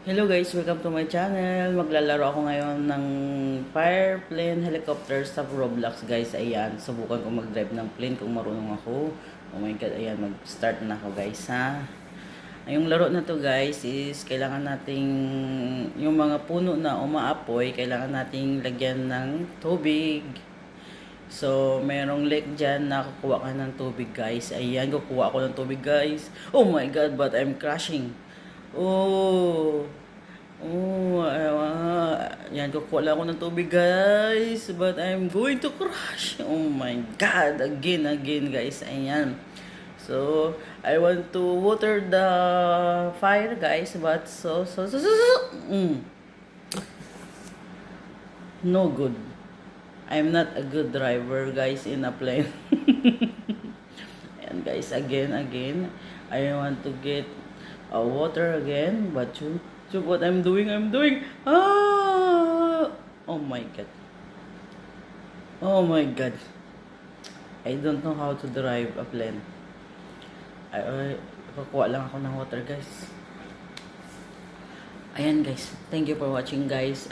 Hello guys, welcome to my channel. Maglalaro ako ngayon ng fire plane helicopter sa Roblox guys. Ayan, subukan ko mag-drive ng plane kung marunong ako. Oh my god, ayan, mag-start na ako guys ha. Yung laro na to guys is kailangan nating yung mga puno na umaapoy, kailangan nating lagyan ng tubig. So, merong lake dyan na kukuha ka ng tubig guys. Ayan, kukuha ako ng tubig guys. Oh my god, but I'm crashing. Oh. Oh, yan, kukuha lang ako ng tubig, guys. But I'm going to crash. Oh my God. Again, guys. Ayan. So, I want to water the fire, guys. But no good. I'm not a good driver, guys, in a plane. And guys, again, I want to get water again, but what I'm doing, ah, oh my god, oh my god, I don't know how to drive a plane. Kukuha lang ako ng water guys. Ayan guys, thank you for watching guys.